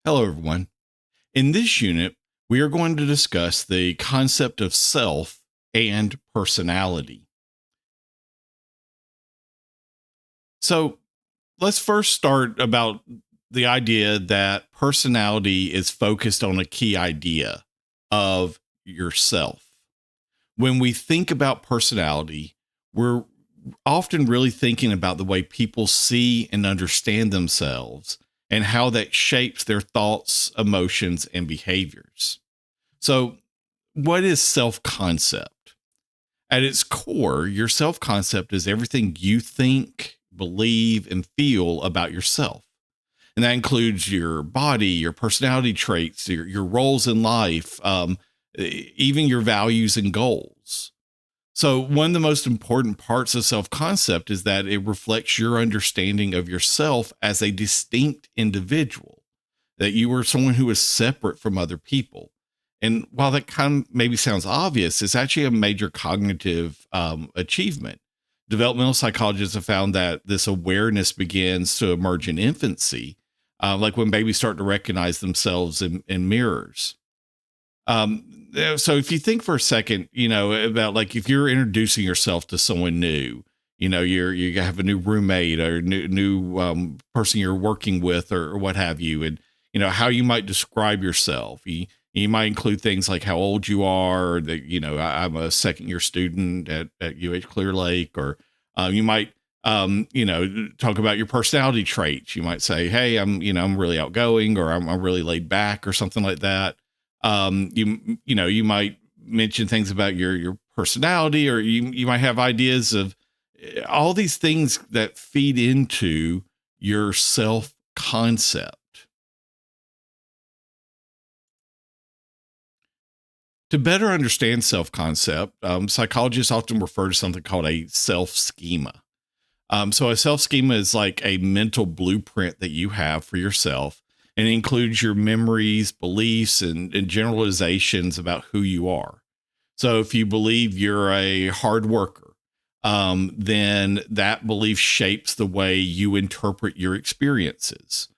Hello, everyone. In this unit, we are going to discuss the concept of self and personality. So, let's first start about the idea that personality is focused on a key idea of yourself. When we think about personality, we're often really thinking about the way people see and understand themselves and how that shapes their thoughts, emotions, and behaviors. So, what is self concept? At its core, your self concept is everything you think, believe, and feel about yourself. And that includes your body, your personality traits, your roles in life, even your values and goals. So, one of the most important parts of self concept is that it reflects your understanding of yourself as a distinct individual, that you are someone who is separate from other people. And while that kind of maybe sounds obvious, it's actually a major cognitive achievement. Developmental psychologists have found that this awareness begins to emerge in infancy, like when babies start to recognize themselves in mirrors. So if you think for a second, about like if you're introducing yourself to someone new, you have a new roommate or new person you're working with or what have you, and how you might describe yourself. You might include things like how old you are, or that I'm a second year student at UH Clear Lake, or you might talk about your personality traits. You might say, hey, I'm really outgoing, or I'm really laid back, or something like that. You might mention things about your personality, or you might have ideas of all these things that feed into your self concept. To better understand self concept, psychologists often refer to something called a self schema. So a self schema is like a mental blueprint that you have for yourself, and it includes your memories, beliefs, and generalizations about who you are. So if you believe you're a hard worker, then that belief shapes the way you interpret your experiences.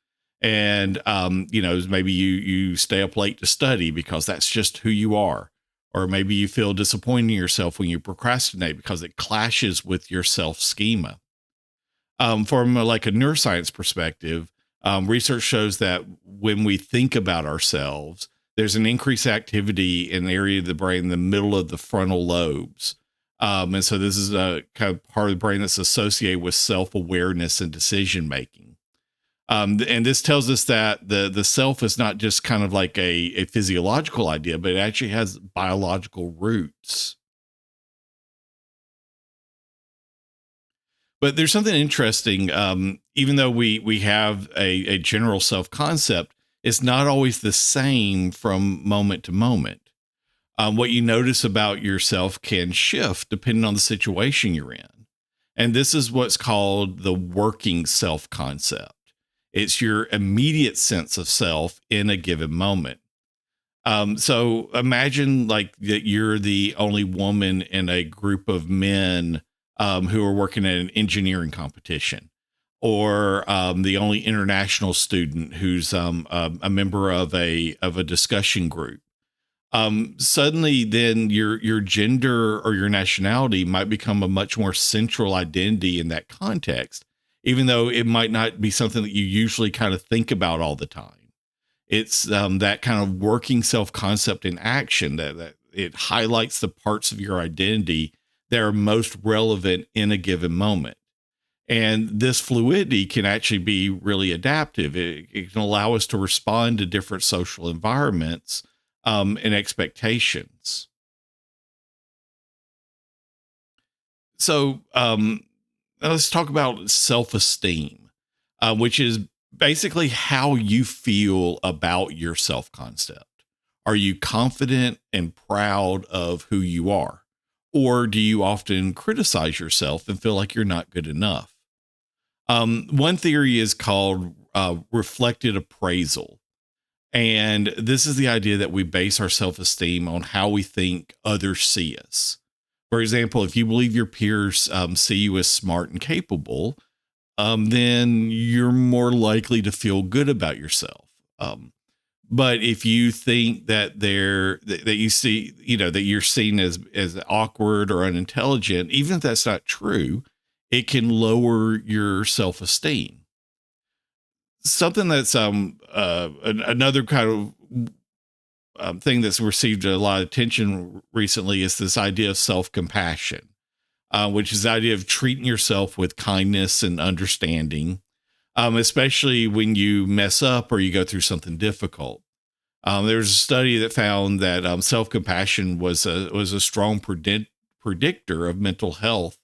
And maybe you stay up late to study because that's just who you are. Or maybe you feel disappointed in yourself when you procrastinate because it clashes with your self schema. From like a neuroscience perspective, research shows that when we think about ourselves, there's an increased activity in the area of the brain, in the middle of the frontal lobes. And so this is a kind of part of the brain that's associated with self awareness and decision making. And this tells us that the self is not just kind of like a physiological idea, but it actually has biological roots. But there's something interesting. Even though we have a general self concept, it's not always the same from moment to moment. What you notice about yourself can shift depending on the situation you're in. And this is what's called the working self concept. It's your immediate sense of self in a given moment. So imagine like that you're the only woman in a group of men who are working at an engineering competition, or the only international student who's a member of a discussion group. Suddenly, then your gender or your nationality might become a much more central identity in that context, even though it might not be something that you usually kind of think about all the time. It's that kind of working self concept in action that it highlights the parts of your identity that are most relevant in a given moment. And this fluidity can actually be really adaptive. It can allow us to respond to different social environments and expectations. So now let's talk about self esteem, which is basically how you feel about your self concept. Are you confident and proud of who you are? Or do you often criticize yourself and feel like you're not good enough? One theory is called reflected appraisal. And this is the idea that we base our self esteem on how we think others see us. For example, if you believe your peers see you as smart and capable, then you're more likely to feel good about yourself. But if you think that that you see, that you're seen as awkward or unintelligent, even if that's not true, it can lower your self-esteem. Something that's another kind of thing that's received a lot of attention recently is this idea of self-compassion, which is the idea of treating yourself with kindness and understanding, especially when you mess up or you go through something difficult. There's a study that found that self compassion was a strong predictor of mental health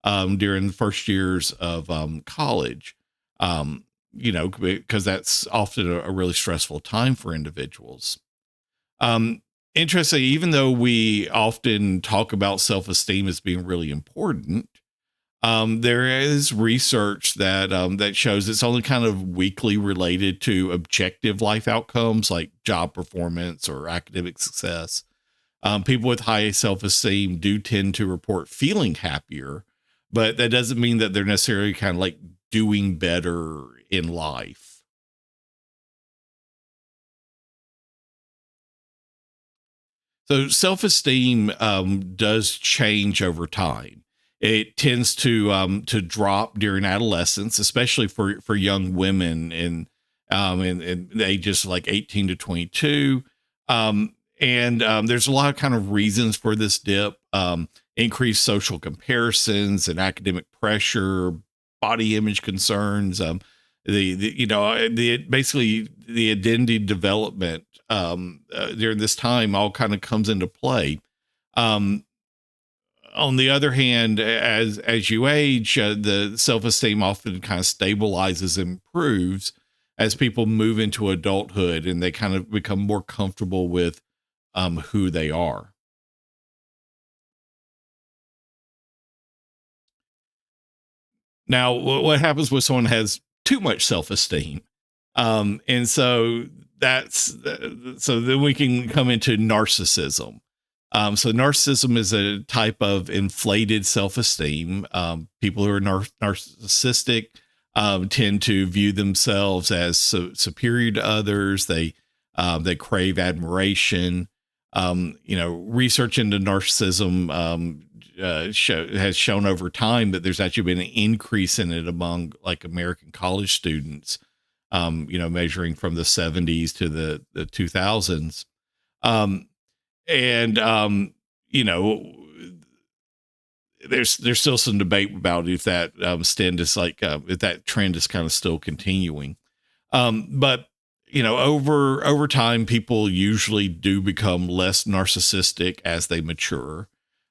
during the first years of college. Um, because that's often a really stressful time for individuals. Um, Interesting, even though we often talk about self esteem as being really important, there is research that shows it's only kind of weakly related to objective life outcomes like job performance or academic success. People with high self esteem do tend to report feeling happier, but that doesn't mean that they're necessarily kind of like doing better in life. So self esteem does change over time. It tends to drop during adolescence, especially for young women in the ages like 18 to 22. And there's a lot of kind of reasons for this dip. Increased social comparisons and academic pressure, body image concerns, the basically the identity development during this time all kind of comes into play. Um, on the other hand, as you age, the self esteem often kind of stabilizes, improves as people move into adulthood and they kind of become more comfortable with who they are. Now, what happens when someone has too much self esteem? And so so then we can come into narcissism. So narcissism is a type of inflated self-esteem. People who are narcissistic tend to view themselves as superior to others. They crave admiration. Research into narcissism has shown over time that there's actually been an increase in it among like American college students. Measuring from the 70s to the 2000s. Um, and you know, there's still some debate about if that stand is like if that trend is kind of still continuing. But over time, people usually do become less narcissistic as they mature.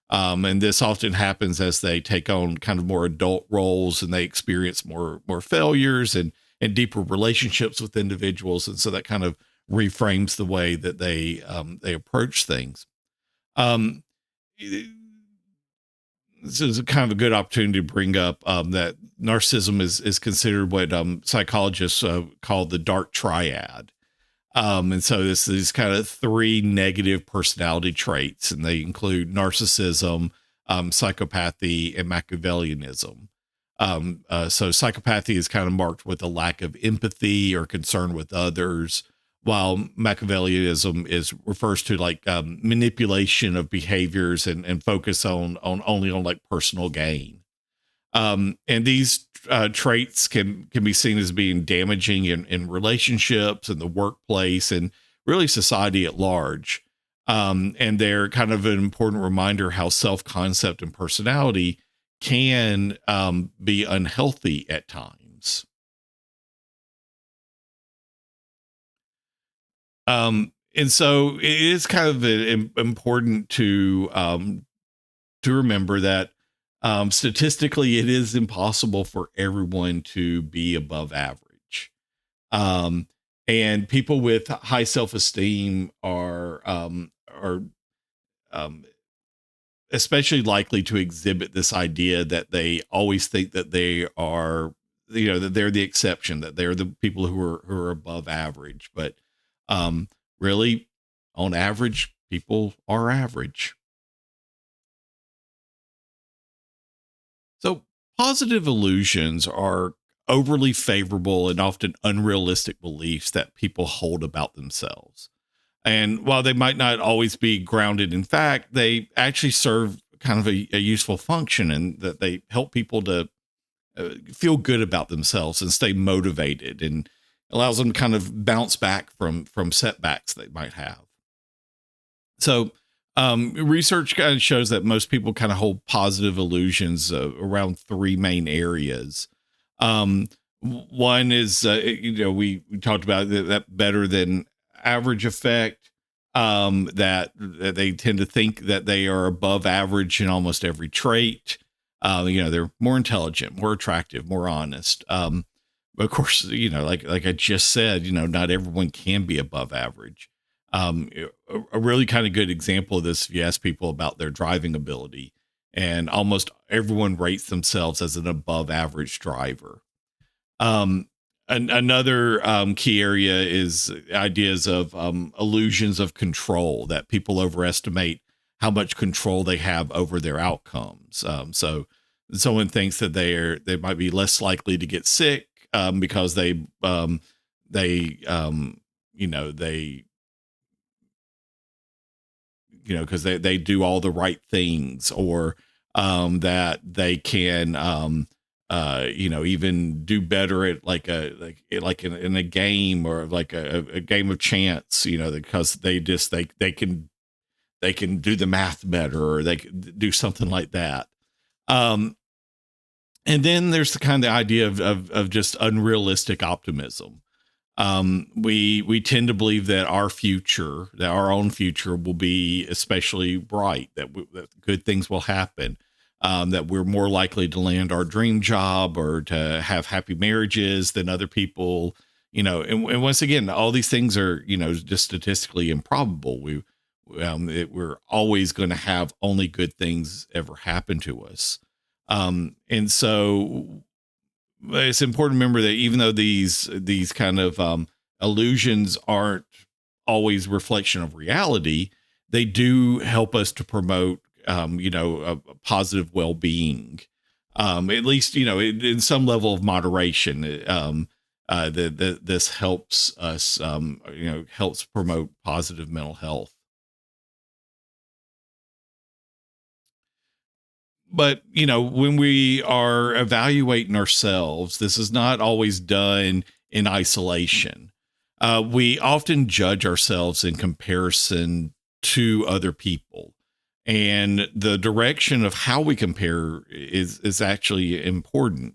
And this often happens as they take on kind of more adult roles and they experience more failures and deeper relationships with individuals, and so that kind of reframes the way that they approach things. Um, this is a kind of a good opportunity to bring up that narcissism is considered what psychologists call the dark triad. And so this is kind of three negative personality traits, and they include narcissism, psychopathy, and Machiavellianism. So psychopathy is kind of marked with a lack of empathy or concern with others, while Machiavellianism is refers to like manipulation of behaviors and focus on only on like personal gain. And these traits can be seen as being damaging in relationships and the workplace and really society at large. And they're kind of an important reminder how self concept and personality can be unhealthy at times. And so it is kind of important to remember that statistically, it is impossible for everyone to be above average. Um, and people with high self esteem are um, especially likely to exhibit this idea that they always think that they are, that they're the exception, that they're the people who are above average. But um, really, on average, people are average. So positive illusions are overly favorable and often unrealistic beliefs that people hold about themselves. And while they might not always be grounded in fact, they actually serve kind of a useful function, and that they help people to feel good about themselves and stay motivated, and allows them to kind of bounce back from setbacks they might have. So, research kind of shows that most people kind of hold positive illusions around three main areas. Um, One is, we talked about that better than average effect. That they tend to think that they are above average in almost every trait. They're more intelligent, more attractive, more honest. But of course, like I just said, not everyone can be above average. A really kind of good example of this, if you ask people about their driving ability, and almost everyone rates themselves as an above average driver. Um, Another key area is ideas of illusions of control, that people overestimate how much control they have over their outcomes. So someone thinks that they might be less likely to get sick because they they because they do all the right things, or that they can even do better at in a game, or like a game of chance, because they can do the math better, or they can do something like that. um and then there's the kind of idea of just unrealistic optimism. We tend to believe that our own future will be especially bright, that good things will happen, that we're more likely to land our dream job or to have happy marriages than other people. And once again, all these things are, just statistically improbable. We're always going to have only good things ever happen to us. And so it's important to remember that even though these kind of illusions aren't always reflection of reality, they do help us to promote a positive well-being, at least in some level of moderation. This helps us, helps promote positive mental health. But when we are evaluating ourselves, this is not always done in isolation. We often judge ourselves in comparison to other people, and the direction of how we compare is actually important.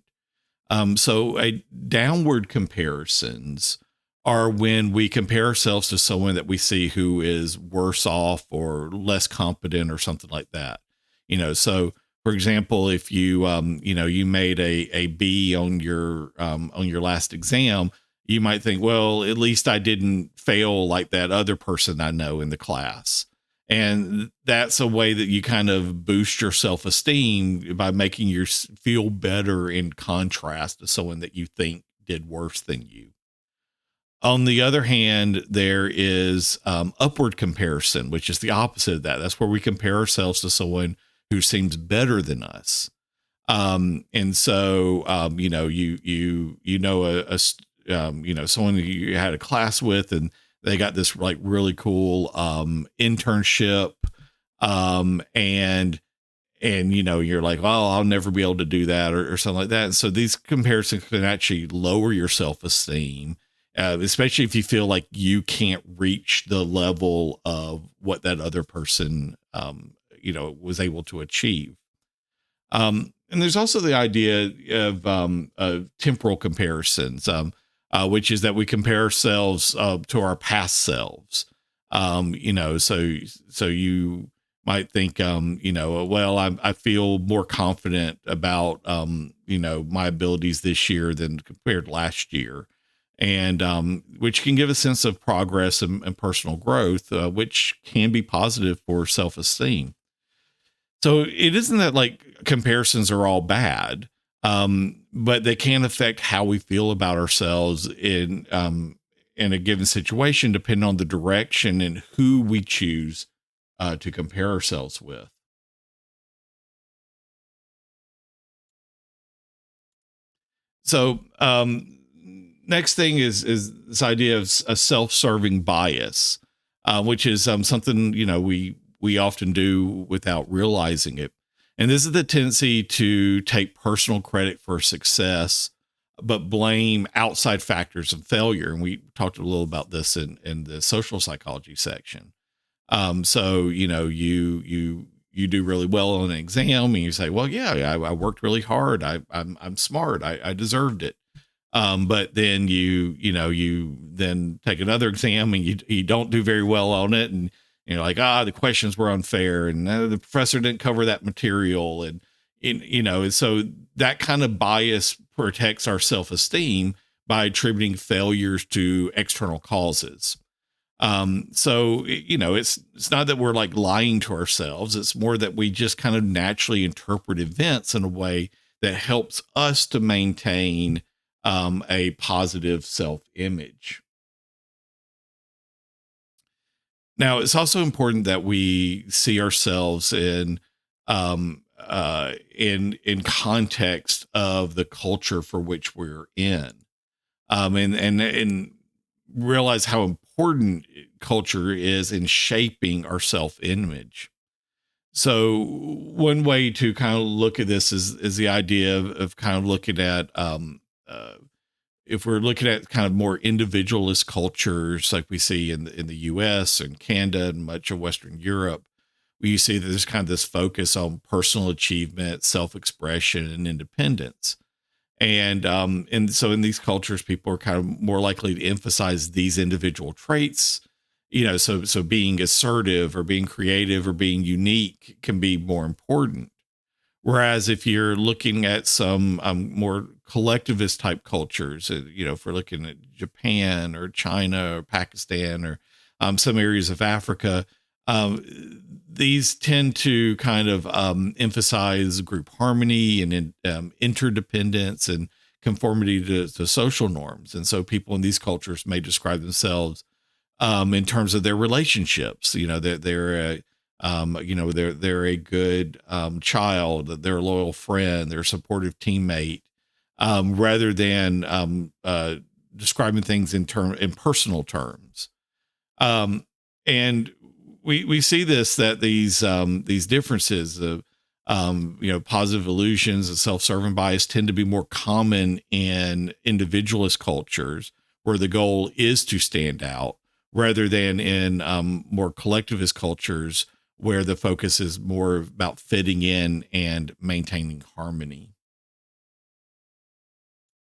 So a downward comparisons are when we compare ourselves to someone that we see who is worse off or less competent or something like that. So for example, if you made a B on your last exam, you might think, well, at least I didn't fail like that other person I know in the class. And that's a way that you kind of boost your self-esteem by making you feel better in contrast to someone that you think did worse than you. On the other hand, there is upward comparison, which is the opposite of that. That's where we compare ourselves to someone who seems better than us. And so, someone who you had a class with, and they got this like really cool internship, and you're like, well, I'll never be able to do that, or something like that. And so these comparisons can actually lower your self-esteem, especially if you feel like you can't reach the level of what that other person was able to achieve. And there's also the idea of temporal comparisons, which is that we compare ourselves to our past selves. So you might think, well, I feel more confident about, my abilities this year than compared to last year. And which can give a sense of progress and personal growth, which can be positive for self esteem. So it isn't that like comparisons are all bad, but they can affect how we feel about ourselves in a given situation, depending on the direction and who we choose to compare ourselves with. So, next thing is this idea of a self-serving bias, which is something we often do without realizing it. And this is the tendency to take personal credit for success, but blame outside factors of failure. And we talked a little about this in the social psychology section. So you do really well on an exam, and you say, "Well, yeah, I worked really hard. I'm smart. I deserved it." But then you then take another exam and you don't do very well on it, and you're like, the questions were unfair, and the professor didn't cover that material, and so that kind of bias protects our self esteem by attributing failures to external causes. So it's not that we're like lying to ourselves. It's more that we just kind of naturally interpret events in a way that helps us to maintain a positive self image. Now, it's also important that we see ourselves in context of the culture for which we're in, and realize how important culture is in shaping our self image. So, one way to kind of look at this is the idea of kind of looking at uh, if we're looking at kind of more individualist cultures like we see in the U.S. and Canada and much of Western Europe, where you see that there's kind of this focus on personal achievement, self expression, and independence. And so in these cultures, people are kind of more likely to emphasize these individual traits. So being assertive or being creative or being unique can be more important. Whereas if you're looking at some more collectivist type cultures, if we're looking at Japan or China or Pakistan or some areas of Africa, these tend to kind of emphasize group harmony and interdependence and conformity to social norms. And so people in these cultures may describe themselves in terms of their relationships. They're a good child, they're a loyal friend, they're a supportive teammate, rather than describing things in personal terms. And we see this, that these differences of positive illusions and self-serving bias tend to be more common in individualist cultures where the goal is to stand out, rather than in more collectivist cultures where the focus is more about fitting in and maintaining harmony.